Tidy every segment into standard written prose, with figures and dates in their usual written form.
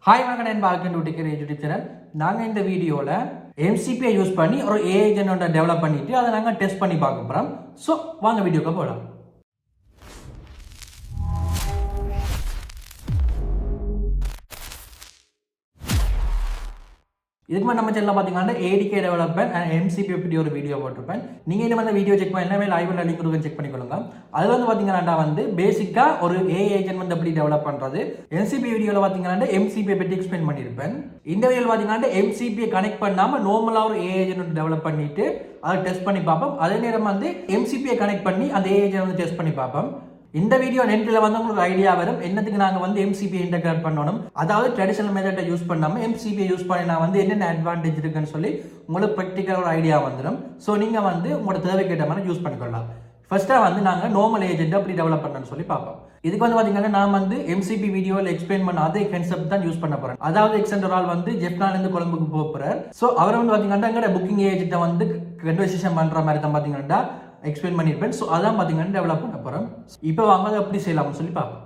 Hi, welcome to TechArrear YouTube channel. நாங்கள் இந்த வீடியோவில் MCP யூஸ் பண்ணி ஒரு AI ஏஜென்ட் டெவலப் பண்ணிட்டு அதை நாங்கள் டெஸ்ட் பண்ணி பார்க்க போகிறோம். ஸோ வாங்க வீடியோக்கு போகலாம். இதுக்கு நம்ம சேனலில் பார்த்தீங்கன்னா ADK டெவலப்மெண்ட் அண்ட் MCP பற்றி ஒரு வீடியோ போட்டிருப்பேன். நீங்கள் இந்த மாதிரி வீடியோ செக் பண்ணி எல்லாமே லைவில் லிங்க் கொடுக்க செக் பண்ணிக்கொள்ளுங்க. அதில் வந்து பார்த்தீங்கன்னா பேசிக்காக ஒரு AI ஏஜென்ட் வந்து எப்படி டெவலப் பண்ணுறது, MCP வீடியோவில் பார்த்தீங்கன்னா MCP பற்றி எக்ஸ்பிளைன் பண்ணியிருப்பேன். இந்த வீடியோவில் பார்த்தீங்கன்னா MCP கனெக்ட் பண்ணாமல் நார்மலாக ஒரு AI ஏஜென்ட் டெவலப் பண்ணிட்டு அதை டெஸ்ட் பண்ணி பார்ப்போம். அதே நேரம் வந்து MCP கனெக்ட் பண்ணி அந்த AI ஏஜென்ட் வந்து டெஸ்ட் பண்ணி பார்ப்போம். இந்த வீடியோ நெட்டில் வந்து உங்களுக்கு ஐடியா வரும் என்னத்துக்கு நாங்கள் வந்து MCP இன்டெகிரேட் பண்ணணும், அதாவது ட்ரெடிஷனல் மெத்தடை யூஸ் பண்ணாமல் MCP யூஸ் பண்ணி நான் வந்து என்னென்ன அட்வான்டேஜ் இருக்குன்னு சொல்லி உங்களுக்கு ப்ராக்டிக்கல் ஒரு ஐடியா வந்துடும். ஸோ நீங்கள் வந்து உங்களோட தேவைக்கேற்ற மாதிரி யூஸ் பண்ணிக்கொள்ளலாம். ஃபர்ஸ்ட்டாக வந்து நாங்கள் நார்மல் ஏஜென்ட் அப்படி டெவலப் பண்ணணும்னு சொல்லி பார்ப்போம். இதுக்கு வந்து பார்த்தீங்கன்னா நான் வந்து MCP வீடியோவில் எக்ஸ்பிளைன் பண்ண அதே கான்செப்ட் தான் யூஸ் பண்ண போகிறேன். அதாவது எக்ஸென்டர் ஆள் வந்து ஜெஃப்னாலேருந்து கொழும்புக்கு போகிறார். ஸோ அவர் வந்து பார்த்தீங்கன்னா எங்களோட புக்கிங் ஏஜென்ட்டை வந்து கன்வர்சேஷன் பண்ணுற மாதிரி தான் பார்த்தீங்கன்னா எக்ஸ்பிளைன் பண்ணியிருப்பேன். ஸோ அதான் பார்த்தீங்கன்னா டெவலப் பண்ண போகிறோம். இப்போ வாங்க அதை எப்படி செய்யலாம்னு சொல்லி பார்ப்போம்.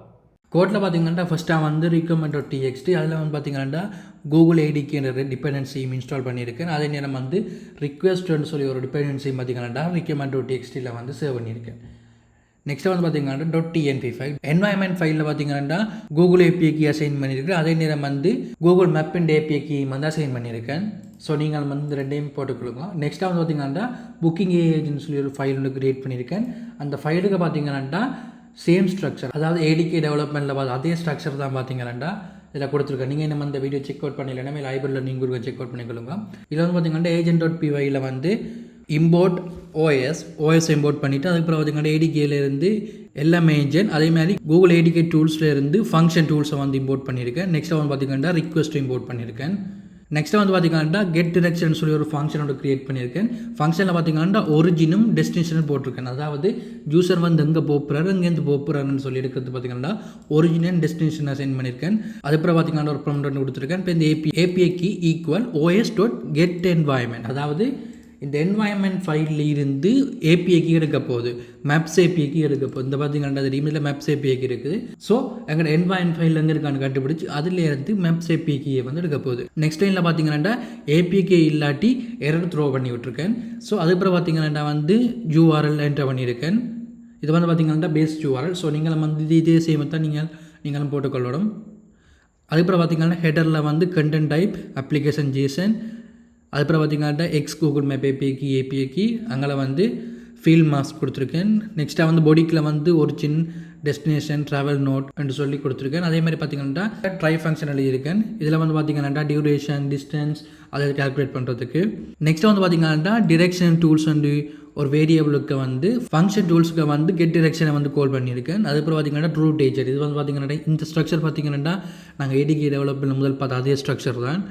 கோட்டில் பார்த்தீங்கன்னா ஃபஸ்ட்டாக வந்து requirement.txt அதில் வந்து பார்த்தீங்கன்னா கூகுள் ADK என்ற டிபெண்டன்சியும் இன்ஸ்டால் பண்ணியிருக்கேன். அதே நேரம் வந்து ரிக்வெஸ்ட்னு சொல்லி ஒரு டிபெண்டன்சியும் பார்த்தீங்கன்னா requirement.txt வந்து சேவ் பண்ணியிருக்கேன். நெக்ஸ்ட் வந்து பார்த்தீங்கன்னா .tnf ஃபைல் என்வாயன்மெண்ட் ஃபைலில் பார்த்தீங்கன்னா கூகுள் API கீ அசைன் பண்ணியிருக்கேன். அதே நேரம் வந்து Google map and API key வந்து அசைன் பண்ணியிருக்கேன். ஸோ நீங்கள் வந்து ரெண்டையும் போட்டுக்கொடுக்கலாம். நெக்ஸ்ட்டாக வந்து பார்த்தீங்கன்னா புக்கிங் ஏஜென்ட்னு சொல்லி ஒரு ஃபைல் ஒன்று கிரியேட் பண்ணியிருக்கேன். அந்த ஃபைலுக்கு பார்த்தீங்கன்னா சேம் ஸ்ட்ரக்சர், அதாவது ADK டெவலப்மெண்ட்டில் பார்த்து அதே ஸ்ட்ரக்சர் தான் பார்த்தீங்கன்னா இதில் கொடுத்துருக்கேன். நீங்கள் நம்ம இந்த வீடியோ செக் அவுட் பண்ணலைன்னா லைப்ரரியில் நீங்கள் செக் அவுட் பண்ணிக்கொள்ளுங்க. இதில் வந்து பார்த்தீங்கன்னா agent.py வந்து இம்போர்ட் OS இம்போர்ட் பண்ணிவிட்டு அதுக்கப்புறம் பார்த்தீங்கன்னா ADKலேருந்து எல்லாமே ஏஜென்ட், அதே மாதிரி கூகுள் ADK டூல்ஸ்லேருந்து ஃபங்க்ஷன் டூல்ஸை வந்து இம்போர்ட் பண்ணியிருக்கேன். நெக்ஸ்ட்டாக வந்து பார்த்தீங்கன்னா ரிக்வெஸ்ட் இம்போர்ட் பண்ணியிருக்கேன். நெக்ஸ்ட்டாக வந்து பார்த்தீங்கன்னா கெட் டிரெக்ஷன் சொல்லி ஒரு ஃபங்க்ஷன் ஒன்று கிரியேட் பண்ணியிருக்கேன். ஃபங்க்ஷனில் பார்த்தீங்கன்னா ஒரிஜினும் டெஸ்டினேஷனும் போட்டிருக்கேன். அதாவது யூசர் வந்து எங்கே போகிறாரு எங்கேருந்து போகிறாருன்னு சொல்லி எடுக்கிறது பார்த்தீங்கன்னா ஒரிஜினல் டெஸ்டினேஷன் அசைன் பண்ணியிருக்கேன். அதுக்கப்புறம் பார்த்தீங்கன்னா ஒரு ப்ராம்ப்ட் கொடுத்துருக்கேன். இப்போ இந்த API கீ ஈக்குவல் os.getEnvironment, அதாவது இந்த என்வாயன்மெண்ட் ஃபைலில் இருந்து API கீ எடுக்க போகுது, மேப்ஸ் API கீ எடுக்க போகுது. இந்த பார்த்தீங்கன்னா அது இமெயிலில் மேப்ஸ் API கீ இருக்குது. ஸோ எங்களோட என்வாயன்மெண்ட் ஃபைல் எங்கே இருக்கான்னு கண்டுபிடிச்சி அதில் இருந்து மேப்ஸ் API கீயை வந்து எடுக்க போகுது. நெக்ஸ்ட் லைனில் பார்த்தீங்கன்னா API கீ இல்லாட்டி எரர் த்ரோ பண்ணி விட்டுருக்கேன். ஸோ அதுக்கப்புறம் பார்த்தீங்கன்னா வந்து URL என்டர் பண்ணியிருக்கேன். இது வந்து பார்த்தீங்கன்னா பேஸ் URL. ஸோ நீங்களும் வந்து இதே சேம் தான் நீங்களும் போட்டுக்கொள்ளணும். அதுக்கப்புறம் பார்த்தீங்கன்னா ஹெடரில் வந்து கண்டென்ட் டைப் அப்ளிகேஷன் JSON, அதுக்கப்புறம் பார்த்தீங்கன்னா கூகுள் மேப் API கீ அங்கே வந்து ஃபீல்ட் மாஸ்க் கொடுத்துருக்கேன். நெக்ஸ்ட்டாக வந்து பாடிக்கில் வந்து ஒரிஜின் டெஸ்டினேஷன் ட்ராவல் நோட் என்று சொல்லி கொடுத்துருக்கேன். அதே மாதிரி பார்த்தீங்கன்னா ட்ரை ஃபங்க்ஷன் எழுதியிருக்கேன். இதில் வந்து பார்த்தீங்கன்னா டியூரேஷன் டிஸ்டன்ஸ் அதை கால்குலேட் பண்ணுறதுக்கு. நெக்ஸ்ட்டு வந்து பார்த்தீங்கன்னா டிரெக்ஷன் டூல்ஸ் வந்து ஒரு வேரியபிளுக்கு வந்து ஃபங்க்ஷன் டூல்ஸுக்கு வந்து கெட் டிரெக்ஷனை வந்து கால் பண்ணியிருக்கேன். அதுக்கப்புறம் பார்த்தீங்கன்னா ட்ரூ டேஜர், இது வந்து பார்த்தீங்கன்னா இந்த ஸ்ட்ரக்சர் பார்த்தீங்கன்னா நாங்கள் ADK டெவலப்மெண்ட் முதல் பார்த்த அதே ஸ்ட்ரக்சர் தான்.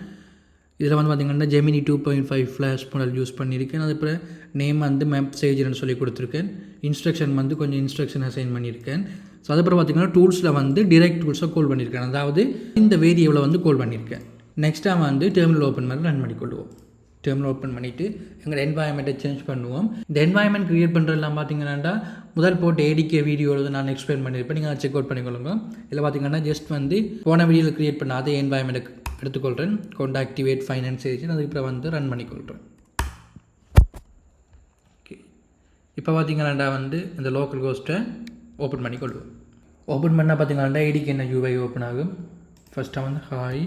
இதில் வந்து பார்த்தீங்கன்னா Gemini 2.5 ஃப்ளாஷ் மாடல் யூஸ் பண்ணியிருக்கேன். அதுக்கப்புறம் நேம் வந்து மேப்ஸ் ஏஜென்ட்னு சொல்லி கொடுத்துருக்கேன். இன்ஸ்ட்ரக்ஷன் வந்து கொஞ்சம் இன்ஸ்ட்ரக்ஷன் அசைன் பண்ணியிருக்கேன். ஸோ அதுக்கப்புறம் பார்த்தீங்கன்னா டூல்ஸில் வந்து டிரெக்ட் டூல்ஸை கால் பண்ணியிருக்கேன், அதாவது இந்த வேரியபிளை வந்து கால் பண்ணியிருக்கேன். நெக்ஸ்ட்டாக வந்து டெர்மினல் ஓப்பன் மாதிரி ரன் பண்ணிக்கொள்வோம். டெர்மினல் ஓப்பன் பண்ணிவிட்டு எங்கள் என்வாயன்மெண்ட்டை சேஞ்ச் பண்ணுவோம். இந்த என்வாயன்மெண்ட் க்ரியேட் பண்ணுறதுலாம் பார்த்தீங்கன்னா முதல் போட்டு ADK வீடியோவில் நான் எக்ஸ்பிளைன் பண்ணியிருப்பேன். நீங்கள் அதை செக் அவுட் பண்ணிக்கொள்ளுங்க. இதில் பார்த்தீங்கன்னா ஜஸ்ட் வந்து போன வீடியோவில் க்ரியேட் பண்ண அதே என்வாயன்மெண்ட்டை எடுத்துக்கொள்கிறேன். கொண்டு ஆக்டிவேட் ஃபைனான்ஸ் ஏஜென்ட், அதுக்கப்புறம் வந்து ரன் பண்ணிக்கொள்கிறேன். ஓகே, இப்போ பார்த்தீங்கன்னா வந்து இந்த லோக்கல் கோஸ்ட்டை ஓப்பன் பண்ணிக்கொள்வோம். ஓப்பன் பண்ணால் பார்த்தீங்கன்னா ADK என்ன UI ஓப்பன் ஆகும். ஃபஸ்ட்டாக வந்து ஹாய்.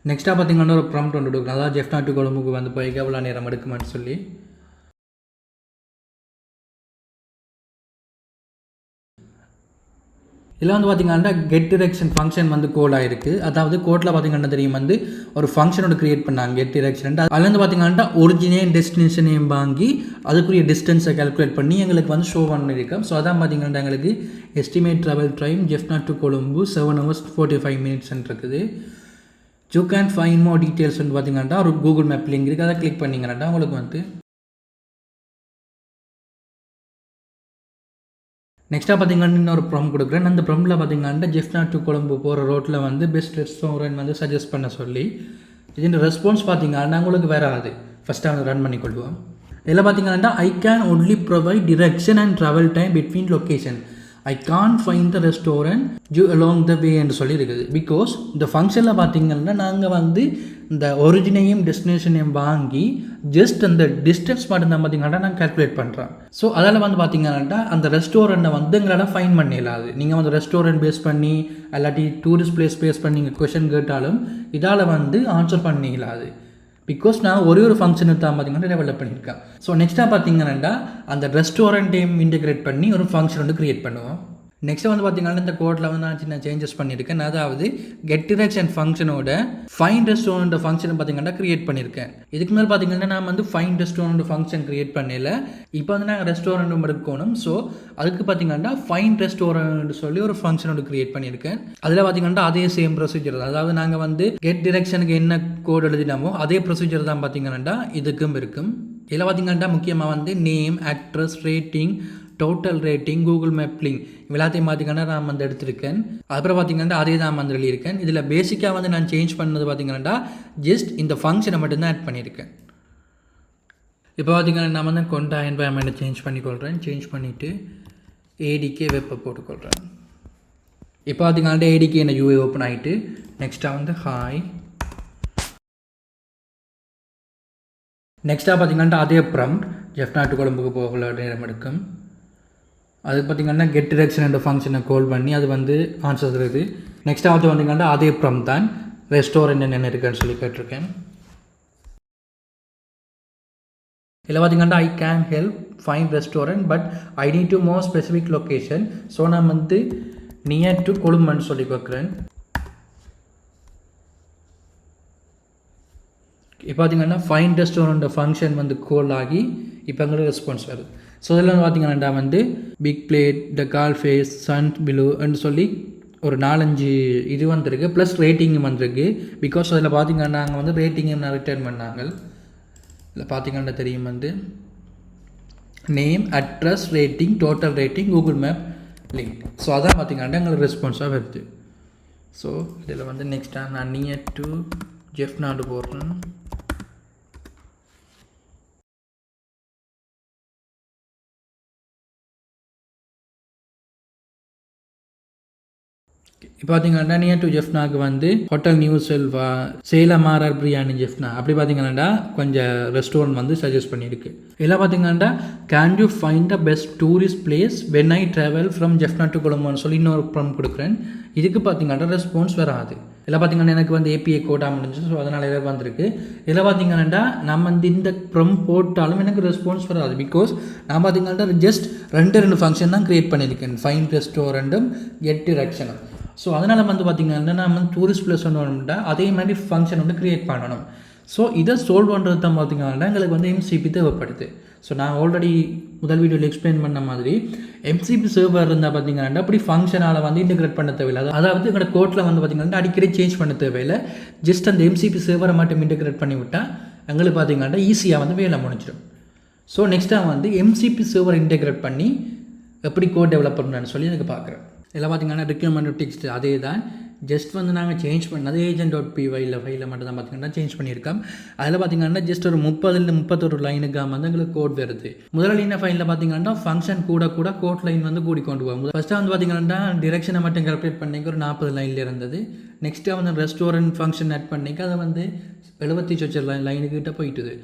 நெக்ஸ்ட்டாக பார்த்தீங்கன்னா ஒரு ப்ராம்ப்ட் ஒன்று கொடுக்கணும், அதாவது ஜெஃப்னா டு கொழும்புக்கு வந்து போய் எவ்வளோ நேரம் எடுக்குமான்னு சொல்லி. இதில் வந்து பார்த்தீங்கன்னா கெட் டிரெக்ஷன் ஃபங்க்ஷன் வந்து கோட் ஆகிருக்கு. அதாவது கோட்டில் பார்த்தீங்கன்னா தெரியும் வந்து ஒரு ஃபங்க்ஷனோட கிரியேட் பண்ணாங்க கெட் டிரெக்ஷன். அதில் வந்து பார்த்தீங்கன்னா ஒரிஜினேன் டெஸ்டினேஷனையும் வாங்கி அதுக்குரிய டிஸ்டன்ஸை கால்குலேட் பண்ணி எங்களுக்கு வந்து ஷோ பண்ணியிருக்கோம். ஸோ அதான் பார்த்தீங்கன்னா எங்களுக்கு estimate travel time Jaffna to Colombo 7 hours 45 minutes இருக்குது. You can find more details வந்து பார்த்தீங்கன்னா ஒரு கூகுள் மேப் லிங்க் இருக்குது, அதை கிளிக் பண்ணிங்கன்னா உங்களுக்கு வந்து நெக்ஸ்ட்டாக பார்த்தீங்கன்னா இன்னொரு ப்ராம்ப்ட் கொடுக்குறேன். அந்த ப்ராம்ப்டில் பார்த்தீங்கன்னா ஜெஃப்னா டு கொழும்பு போகிற ரோட்டில் வந்து பெஸ்ட் ரெஸ்டாரண்ட் வந்து சஜஸ்ட் பண்ண சொல்லி இதுன்ற ரெஸ்பான்ஸ் பார்த்தீங்கன்னா உங்களுக்கு வராது. ஃபஸ்ட்டாக வந்து ரன் பண்ணிக்கொள்வோம். இதில் பார்த்தீங்கன்னா I can only provide direction and travel time between location, I can find the restaurant you along the way என்று சொல்லி இருக்குது. பிகாஸ் இந்த ஃபங்க்ஷனில் பார்த்தீங்கன்னா நாங்கள் வந்து இந்த ஒரிஜினையும் டெஸ்டினேஷனையும் வாங்கி ஜஸ்ட் அந்த டிஸ்டன்ஸ் மட்டும்தான் பார்த்தீங்கன்னா நான் கால்குலேட் பண்ணுறேன். ஸோ அதில் வந்து பார்த்தீங்கன்னா அந்த ரெஸ்டாரண்ட்டை வந்து எங்களால் ஃபைன் பண்ண இல்லாது. நீங்கள் வந்து ரெஸ்டாரண்ட் பேஸ் பண்ணி இல்லாட்டி டூரிஸ்ட் பிளேஸ் பேஸ் பண்ணி நீங்கள் கொஷின் கேட்டாலும் இதால் வந்து ஆன்சர் பண்ண இல்லாது. பிகாஸ் நான் ஒரு ஃபங்க்ஷனுக்கு தான் பார்த்தீங்கன்னா டெவலப் பண்ணியிருக்கேன். ஸோ நெக்ஸ்ட்டாக பார்த்தீங்கன்னா அந்த ரெஸ்டாரண்ட்டையும் இன்டிகிரேட் பண்ணி ஒரு ஃபங்க்ஷன் வந்து க்ரியேட் பண்ணுவோம். நெக்ஸ்ட் வந்து பார்த்தீங்கன்னா இந்த கோடில் வந்து நான் சின்ன சேஞ்சஸ் பண்ணியிருக்கேன். அதாவது கெட் டிரெக்ஷன் ஃபங்க்ஷனோட ஃபைண்ட் ரெஸ்டாரண்ட் ஃபங்க்ஷன் பார்த்தீங்கன்னா க்ரியேட் பண்ணியிருக்கேன். இதுக்கு மேலே பார்த்தீங்கன்னா நான் வந்து ஃபைண்ட் ரெஸ்டாரண்ட் ஃபங்க்ஷன் க்ரியேட் பண்ணல. இப்போ வந்து நாங்கள் ரெஸ்டாரண்ட் எடுக்கணும். ஸோ அதுக்கு பார்த்தீங்கன்னா ஃபைண்ட் ரெஸ்டாரண்ட் சொல்லி ஒரு ஃபங்க்ஷன் வந்து க்ரியேட் பண்ணியிருக்கேன். அதில் பார்த்தீங்கன்னா அதே சேம் ப்ரொசீஜர் தான். அதாவது நாங்கள் வந்து கெட் டிரெக்ஷனுக்கு என்ன கோட் எழுதினாமோ அதே ப்ரொசீஜர் தான் பார்த்தீங்கன்னா இதுக்கும் இருக்கும். இதில் பார்த்தீங்கன்னா முக்கியமாக வந்து name, address, rating, total rating, Google map link எல்லாத்தையும் பார்த்தீங்கன்னா நான் வந்து எடுத்திருக்கேன். அப்புறம் பார்த்தீங்கன்னா அதே தான் வந்து எழுதியிருக்கேன். இதில் பேசிக்காக வந்து நான் சேஞ்ச் பண்ணது பார்த்தீங்கன்னா ஜஸ்ட் இந்த ஃபங்க்ஷனை மட்டும்தான் ஆட் பண்ணியிருக்கேன். இப்போ பார்த்தீங்கன்னா நான் வந்து கொண்டா என்வாயர்மெண்ட்டை சேஞ்ச் பண்ணிக்கொள்கிறேன். சேஞ்ச் பண்ணிவிட்டு ஏடிகே வெப்பை போட்டுக்கொள்கிறேன். இப்போ பார்த்தீங்கன்னா ஏடிகே என்ன யூஏ ஓப்பன் ஆகிட்டு நெக்ஸ்ட்டாக வந்து ஹாய். நெக்ஸ்ட்டாக பார்த்தீங்கன்னா அதே ப்ரம்ப்ட் ஜெஃப் நாட்டு குழம்புக்கு போகல நேரம் எடுக்கும். அது பார்த்திங்கன்னா கெட் டிரெக்ஷன் என்ற ஃபங்க்ஷனை கால் பண்ணி அது வந்து ஆன்சர் தருது. நெக்ஸ்ட் ஆவது பார்த்திங்கன்னா அதே ப்ரம் தான் ரெஸ்டாரண்ட் என்னென்ன இருக்குன்னு சொல்லி கேட்டிருக்கேன். இதில் பார்த்திங்கன்னா I can help find restaurant but I need to more specific location. So நான் வந்து நியர் டு கொழும்புன்னு சொல்லி பார்க்குறேன். இப்போ பார்த்திங்கன்னா ஃபைண்ட் ரெஸ்டாரண்ட் ஃபங்க்ஷன் வந்து கால் ஆகி இப்போ எங்களுக்கு ரெஸ்பான்ஸ் வருது. ஸோ இதெல்லாம் பார்த்திங்கன்னா வந்து பிக் பிளேட், த கால் ஃபேஸ், சன் பிலூன்னு சொல்லி ஒரு 4-5 இது வந்துருக்கு. ப்ளஸ் ரேட்டிங்கும் வந்துருக்கு. பிகாஸ் அதில் பார்த்திங்கன்னா நாங்கள் வந்து ரேட்டிங்கும் நான் ரிட்டர்ன் பண்ணாங்க. இதில் பார்த்திங்கன்னா தெரியும் வந்து name, address, rating, total rating, Google map link. So அதான் பார்த்திங்கன்னா எங்களுக்கு ரெஸ்பான்ஸாக வருது. ஸோ இதில் வந்து நெக்ஸ்ட்டாக நான் நியர் டு ஜெஃப் நாடு போடுறேன். இப்போ பார்த்தீங்கன்னா நியர் டு ஜெஃப்னாக்கு வந்து hotel new Selva, Salem RR biryani Jaffna அப்படி பார்த்தீங்கன்னா கொஞ்சம் ரெஸ்டாரண்ட் வந்து சஜஸ்ட் பண்ணியிருக்கு. இதில் பார்த்தீங்கன்னா can you find the best tourist place when I travel from Jaffna to கொழும்புன்னு சொல்லி இன்னொரு ப்ரம் கொடுக்குறேன். இதுக்கு பார்த்தீங்கன்னா ரெஸ்பான்ஸ் வராது. இதில் பார்த்தீங்கன்னா எனக்கு வந்து ஏபிஐ கோட்டாக முடிஞ்சு. ஸோ அதனால் எதாவது வந்திருக்கு. இதில் பார்த்தீங்கன்னா நம்ம வந்து இந்த ப்ரம் போட்டாலும் எனக்கு ரெஸ்பான்ஸ் வராது. பிகாஸ் நான் பார்த்தீங்கன்னா ஜஸ்ட் ரெண்டு ஃபங்க்ஷன் தான் க்ரியேட் பண்ணியிருக்கேன். ஃபைண்ட் ரெஸ்டாரண்ட்டும் கெட் டிரெக்ஷனும். ஸோ அதனால் வந்து பார்த்திங்கன்னா நம்ம டூரிஸ்ட் பிளேஸ் ஒன்று வேணும்னா அதே மாதிரி ஃபங்க்ஷன் வந்து க்ரியேட் பண்ணணும். ஸோ இதை சால்வ் பண்ணுறது தான் பார்த்திங்கன்னா எங்களுக்கு வந்து எம்சிபி தேவைப்படுது. ஸோ நான் ஆல்ரெடி முதல் வீடியோவில் எக்ஸ்பிளைன் பண்ண மாதிரி எம்சிபி சர்வர் இருந்தால் பார்த்திங்கன்னா அப்படி ஃபங்க்ஷனால் வந்து இன்டிகிரேட் பண்ண தேவையில்லை. அதாவது எங்களோட கோட்டில் வந்து பார்த்திங்கன்னா அடிக்கடி சேஞ்ச் பண்ண தேவையில்லை. ஜஸ்ட் அந்த எம்சிபி சர்வரை மட்டும் இன்டிகிரேட் பண்ணி விட்டால் எங்களுக்கு பார்த்திங்கன்னா ஈஸியாக வந்து வேலை முடிஞ்சிடும். ஸோ நெக்ஸ்ட்டாக வந்து எம்சிபி சர்வர் இன்டிகிரேட் பண்ணி எப்படி கோட் டெவலப் பண்ணணும்னு சொல்லி எனக்கு பார்க்குறேன். இதில் பார்த்திங்கன்னா ரிக்யூர்மெண்ட் டெக்ஸ்ட் அதே தான். ஜஸ்ட் வந்து நாங்கள் சேஞ்ச் பண்ணது agent.py ஃபைலில் மட்டும் தான் பார்த்திங்கன்னா சேஞ்ச் பண்ணியிருக்கோம். அதில் பார்த்திங்கன்னா ஜஸ்ட் ஒரு 30-31 லைனுக்கு வந்து எங்களுக்கு கோட் வருது. முதல்ல ஃபைலில் பார்த்திங்கன்னா ஃபங்க்ஷன் கூட கோட் லைன் வந்து கூடி கொண்டு போகும். ஃபஸ்ட்டாக வந்து பார்த்திங்கன்னா டிரெக்ஷனை மட்டும் கால்குலேட் பண்ணிக்க ஒரு 40 லைனில் இருந்தது. நெக்ஸ்ட்டாக வந்து ரெஸ்டாரண்ட் ஃபங்க்ஷன் ஆட் பண்ணிக்க அதை வந்து 78 லைனுக்கிட்ட போயிட்டுது.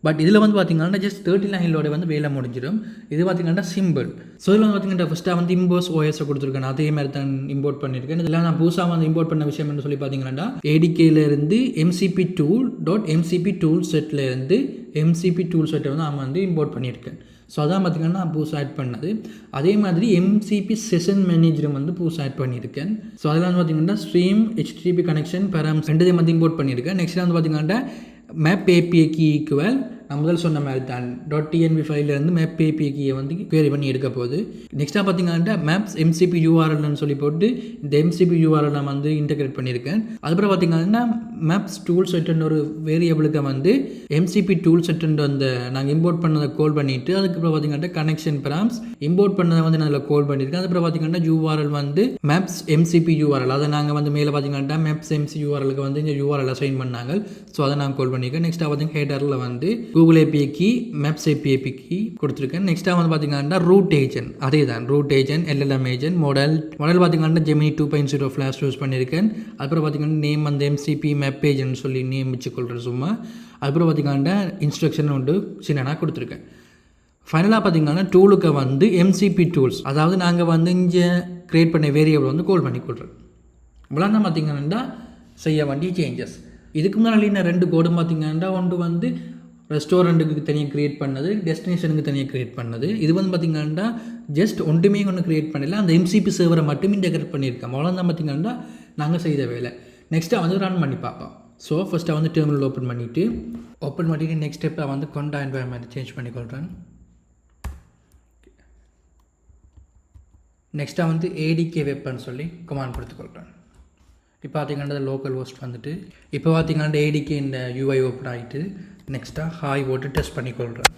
பட் இதில் வந்து பார்த்திங்கன்னா ஜஸ்ட் 30 லைனோட வந்து வேலை முடிஞ்சிடும். இது பார்த்திங்கன்னா சிம்பிள். ஸோ இதில் வந்து பார்த்திங்கன்னா ஃபஸ்ட்டாக வந்து இம்போஸ் ஓஎஸை கொடுத்துருக்கேன். அதே மாதிரி தான் இம்போர்ட் பண்ணியிருக்கேன். இதில் நான் புதுசாக வந்து இம்போர்ட் பண்ண விஷயம் என்ன சொல்லி பார்த்திங்கன்னா ஏடிகேலேருந்து MCP டூல் செட்லேருந்து MCP டூல் செட்டை வந்து நான் வந்து இம்போர்ட் பண்ணியிருக்கேன். ஸோ அதான் பார்த்திங்கன்னா நான் புதுசாக ஆட் பண்ணது. அதே மாதிரி MCP செஷன் மேனேஜரும் வந்து புதுசாக ஆட் பண்ணியிருக்கேன். ஸோ அதில் வந்து பார்த்திங்கன்னா ஸ்ட்ரீம், HTTP கனெக்ஷன், பேராம்ஸ் ரெண்டுதையும் வந்து இம்போர்ட் பண்ணியிருக்கேன். நெக்ஸ்ட் வந்து பார்த்திங்கன்னா மேப் API கீ ஈக்குவல் நான் முதல் சொன்ன மாதிரி தான் .tnb ஃபைலேருந்து மேப் API கீயை வந்து query பண்ணி எடுக்க போகுது. நெக்ஸ்ட்டாக பார்த்தீங்கன்னா மேப்ஸ் MCP URLன்னு சொல்லி போட்டு இந்த MCP URL நான் வந்து இன்டெகிரேட் பண்ணியிருக்கேன். அதுக்கப்புறம் பார்த்தீங்கன்னா மேப்ஸ் டூல் செட்டுன்னு ஒரு வேரியபிளுக்கு வந்து MCP டூல் செட்டுன்னு அந்த நாங்கள் இம்போர்ட் பண்ணதை கால் பண்ணிவிட்டு அதுக்கப்புறம் பார்த்தீங்கன்னா கனெக்ஷன் பேராம்ஸ் இம்போர்ட் பண்ணதை வந்து நான் அதில் கால் பண்ணியிருக்கேன். அதுக்கப்புறம் பார்த்தீங்கன்னா URL வந்து மேப்ஸ் MCP URL அதை நாங்கள் வந்து மேலே பார்த்தீங்கன்னா மேப்ஸ் MCP URLக்கு வந்து இந்த URL அசைன் பண்ணாங்க. ஸோ அதை நாங்கள் கால் பண்ணியிருக்கேன். நெக்ஸ்ட்டாக பார்த்தீங்கன்னா ஹேடரில் வந்து Google API key, maps API key கொடுத்துருக்கேன். நெக்ஸ்ட்டாக வந்து பார்த்தீங்கன்னா ரூட் ஏஜென்ட், அதே தான் root agent, LLM agent, model பார்த்தீங்கன்னா ஜெமினி 2.0 ஃப்ளாஷ் யூஸ் பண்ணியிருக்கேன். அதுக்கப்புறம் பார்த்தீங்கன்னா நேம் வந்து MCP மேப் ஏஜென்ட் சொல்லி நேம் வச்சுக்கொள்கிறேன் சும்மா. அதுக்கப்புறம் பார்த்தீங்கன்னா இன்ஸ்ட்ரக்ஷன் ஒன்று சின்னதாக கொடுத்துருக்கேன். ஃபைனலாக பார்த்தீங்கன்னா டூலுக்கு வந்து MCP டூல்ஸ், அதாவது நாங்கள் வந்து இங்கே க்ரியேட் பண்ண வேரியபிள் வந்து கால் பண்ணி கொடுறோம். இவ்வளோ தான் பார்த்தீங்கன்னா செய்ய வேண்டிய சேஞ்சஸ். இதுக்கு முன்னாடி இன்னும் 2 கோடும் பார்த்தீங்கன்னா ஒன்று வந்து ரெஸ்டாரண்ட்டுக்கு தனியாக க்ரியேட் பண்ணது, டெஸ்டினேஷனுக்கு தனியாக க்ரியேட் பண்ணது. இது வந்து பார்த்தீங்கன்னா ஜஸ்ட் ஒன்றுமே ஒன்று க்ரியேட் பண்ணல, அந்த MCP சர்வரை மட்டும் இன்டெகிரேட் பண்ணியிருக்கோம். அவ்வளோ தான் பார்த்தீங்கன்னா நாங்கள் செய்த வேலை. நெக்ஸ்ட்டாக வந்து ரன் பண்ணி பார்ப்போம். ஸோ ஃபஸ்ட்டாக வந்து டெர்மினல் ஓப்பன் பண்ணிவிட்டு நெக்ஸ்ட் ஸ்டெப்பை வந்து கொண்டா என்வாயர்மெண்ட் சேஞ்ச் பண்ணிக்கொள்கிறேன். நெக்ஸ்ட்டாக வந்து ADK வெப்னு சொல்லி கமாண்ட் கொடுத்துக்கொள்கிறேன். இப்போ பார்த்தீங்கன்னா லோக்கல் ஹோஸ்ட் வந்துட்டு இப்போ பார்த்தீங்கன்னா ADK இந்த UI ஓப்பன் ஆகிட்டு நெக்ஸ்ட்டாக ஹாய் போட்டு டெஸ்ட் பண்ணிக்கொள்கிறேன்.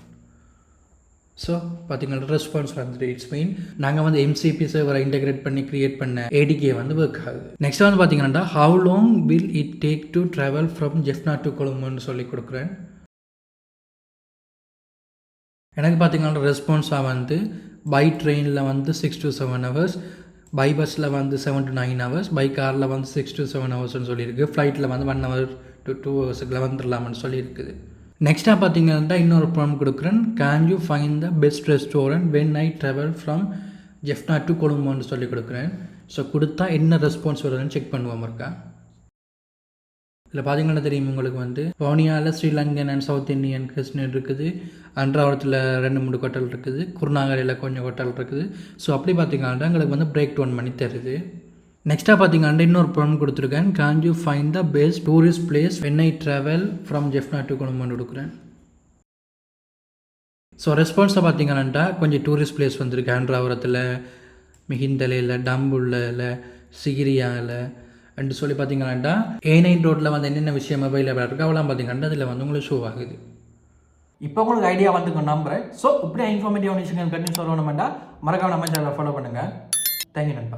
ஸோ பார்த்தீங்கன்னா ரெஸ்பான்ஸ் வந்துட்டு இட்ஸ் மீன் நாங்கள் வந்து MCP சர்வரை இன்டெகிரேட் பண்ணி க்ரியேட் பண்ண ADK வந்து ஒர்க் ஆகுது. நெக்ஸ்ட் வந்து பார்த்தீங்கன்னா how long will it take to travel from Jaffna to கொழும்புன்னு சொல்லி கொடுக்குறேன். எனக்கு பார்த்தீங்கன்னா ரெஸ்பான்ஸாக வந்து பை ட்ரெயினில் வந்து 6 to 7 hours, பை பஸ்ஸில் வந்து 7 to 9 hours, பை காரில் வந்து 6 to 7 ஹவர்ஸ்னு சொல்லியிருக்கு. ஃப்ளைட்டில் வந்து 1 hour to 2 ஹவர்ஸுக்குள்ள வந்துடலாம்னு சொல்லியிருக்குது. நெக்ஸ்ட்டாக பார்த்தீங்கன்னா இன்னொரு ப்ராம்ப்ட் கொடுக்குறேன். Can you find the best restaurant when I travel from Jaffna to கொழும்புன்னு சொல்லி கொடுக்குறேன். ஸோ கொடுத்தா என்ன ரெஸ்பான்ஸ் வருதுன்னு செக் பண்ணுவோம் இருக்கா. இதில் பார்த்தீங்கன்னா தெரியும் உங்களுக்கு வந்து பவுனியாவில் Sri Lankan and south Indian Christian இருக்குது, அன்றாவரத்தில் 2-3 ஹோட்டல் இருக்குது, குருநாகரில் கொஞ்சம் ஹோட்டல் இருக்குது. ஸோ அப்படி பார்த்தீங்கன்னா எங்களுக்கு வந்து பிரேக் டவுன் பண்ணி தருது. நெக்ஸ்ட்டாக பார்த்தீங்கன்னா இன்னொரு ப்ராப்ளம் கொடுத்துருக்கேன். Can you find the best tourist place when I travel from Jaffna to கொழும்புன்னு கொடுக்குறேன். ஸோ ரெஸ்பான்ஸை பார்த்தீங்கன்னா கொஞ்சம் டூரிஸ்ட் பிளேஸ் வந்திருக்கு. அன்றாவரத்தில், மிகிந்தலையில், டம்புள்ளில், சிகிரியாவில் அண்டு சொல்லி பார்த்தீங்கன்னா A9 ரோட்டில் வந்து என்னென்ன விஷயம் அவைலபிளாக இருக்குது அவ்வளோ பார்த்தீங்கன்னா அதில் வந்து உங்களுக்கு ஷோ ஆகுது. இப்போ உங்களுக்கு ஐடியா வந்து நம்புறேன். ஸோ இப்படியே இன்ஃபார்மேட்டிவான விஷயங்கள் கண்டிப்பாக சொல்லணும்னா மறக்காம நம்ம சேனலை ஃபாலோ பண்ணுங்கள். தேங்க்யூ நண்பா.